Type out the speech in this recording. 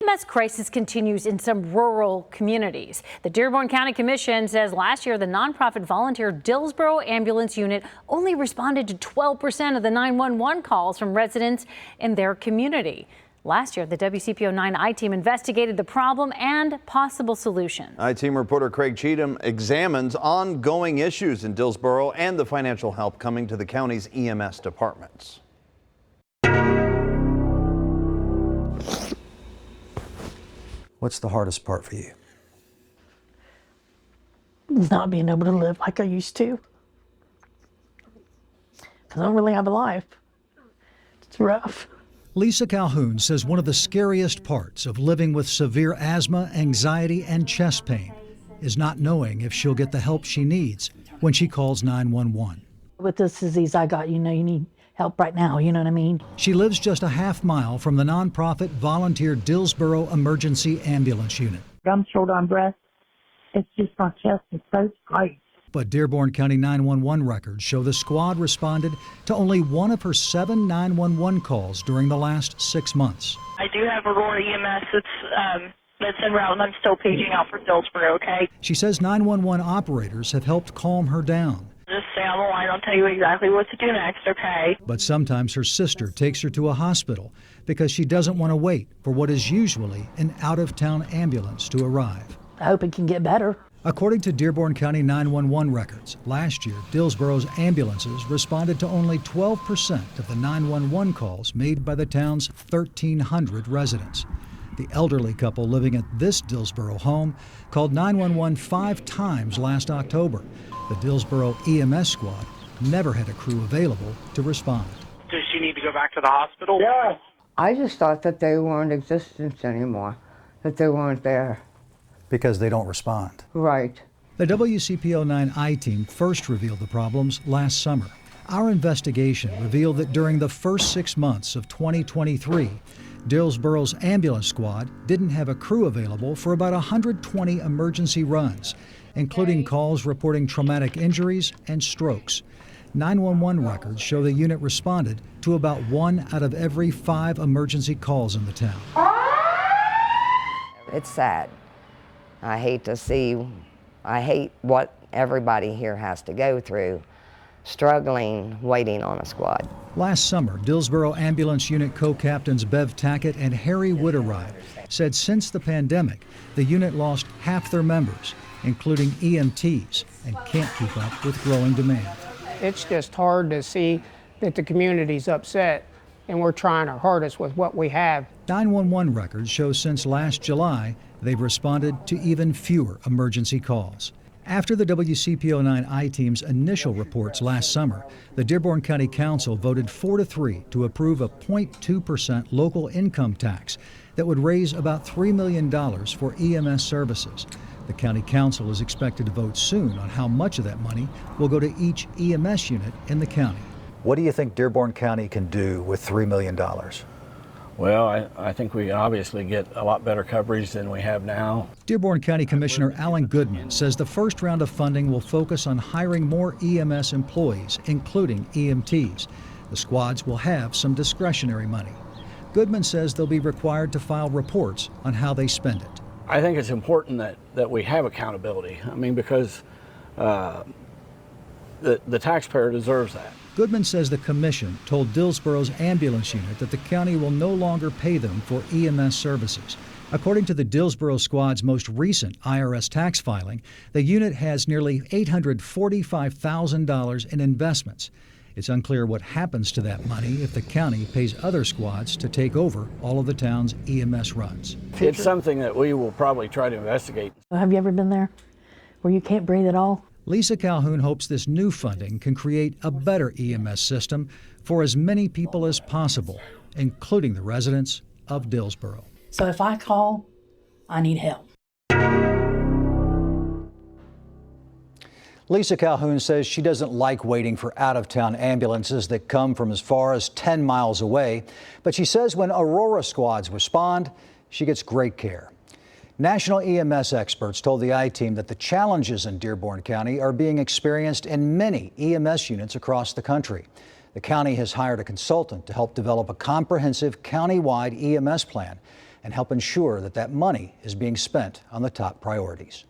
EMS crisis continues in some rural communities. The Dearborn County Commission says last year the nonprofit volunteer Dillsboro Ambulance Unit only responded to 12% of the 911 calls from residents in their community. Last year, the WCPO 9 I-Team investigated the problem and possible solutions. I-Team reporter Craig Cheatham examines ongoing issues in Dillsboro and the financial help coming to the county's EMS departments. What's the hardest part for you? Not being able to live like I used to. Because I don't really have a life. It's rough. Lisa Calhoun says one of the scariest parts of living with severe asthma, anxiety, and chest pain is not knowing if she'll get the help she needs when she calls 911. With this disease I got, you need help right now, you know what I mean? She lives just a half mile from the nonprofit volunteer Dillsboro Emergency Ambulance Unit. I'm short on breath. It's just my chest is so tight. But Dearborn County 911 records show the squad responded to only one of her 7 911 calls during the last 6 months. I do have Aurora EMS that's en route, and I'm still paging out for Dillsboro, okay? She says 911 operators have helped calm her down. Just stay on the line. I'll tell you exactly what to do next, okay? But sometimes her sister takes her to a hospital because she doesn't want to wait for what is usually an out-of-town ambulance to arrive. I hope it can get better. According to Dearborn County 911 records, last year, Dillsboro's ambulances responded to only 12% of the 911 calls made by the town's 1,300 residents. The elderly couple living at this Dillsboro home called 911 5 times last October. The Dillsboro EMS squad never had a crew available to respond. Does she need to go back to the hospital? Yeah. I just thought that they weren't in existence anymore, that they weren't there. Because they don't respond. Right. The WCPO 9 I-Team first revealed the problems last summer. Our investigation revealed that during the first 6 months of 2023, Dillsboro's ambulance squad didn't have a crew available for about 120 emergency runs, including calls reporting traumatic injuries and strokes. 911 records show the unit responded to about 1 out of every 5 emergency calls in the town. It's sad. I hate what everybody here has to go through, struggling, waiting on a squad. Last summer, Dillsboro Ambulance Unit co-captains Bev Tackett and Harry Witteride said since the pandemic, the unit lost half their members, including EMTs, and can't keep up with growing demand. It's just hard to see that the community's upset, and we're trying our hardest with what we have. 911 records show since last July, they've responded to even fewer emergency calls. After the WCPO 9 I-Team's initial reports last summer, the Dearborn County Council voted 4-3 to approve a 0.2% local income tax that would raise about $3 million for EMS services. The County Council is expected to vote soon on how much of that money will go to each EMS unit in the county. What do you think Dearborn County can do with $3 million? Well, I think we obviously get a lot better coverage than we have now. Dearborn County Commissioner Alan Goodman says the first round of funding will focus on hiring more EMS employees, including EMTs. The squads will have some discretionary money. Goodman says they'll be required to file reports on how they spend it. I think it's important that we have accountability. I mean, because the taxpayer deserves that. Goodman says the commission told Dillsboro's ambulance unit that the county will no longer pay them for EMS services. According to the Dillsboro squad's most recent IRS tax filing, the unit has nearly $845,000 in investments. It's unclear what happens to that money if the county pays other squads to take over all of the town's EMS runs. It's something that we will probably try to investigate. Have you ever been there where you can't breathe at all? Lisa Calhoun hopes this new funding can create a better EMS system for as many people as possible, including the residents of Dillsboro. So if I call, I need help. Lisa Calhoun says she doesn't like waiting for out-of-town ambulances that come from as far as 10 miles away, but she says when Aurora squads respond, she gets great care. National EMS experts told the I-Team that the challenges in Dearborn County are being experienced in many EMS units across the country. The county has hired a consultant to help develop a comprehensive county-wide EMS plan. and help ensure that that money is being spent on the top priorities.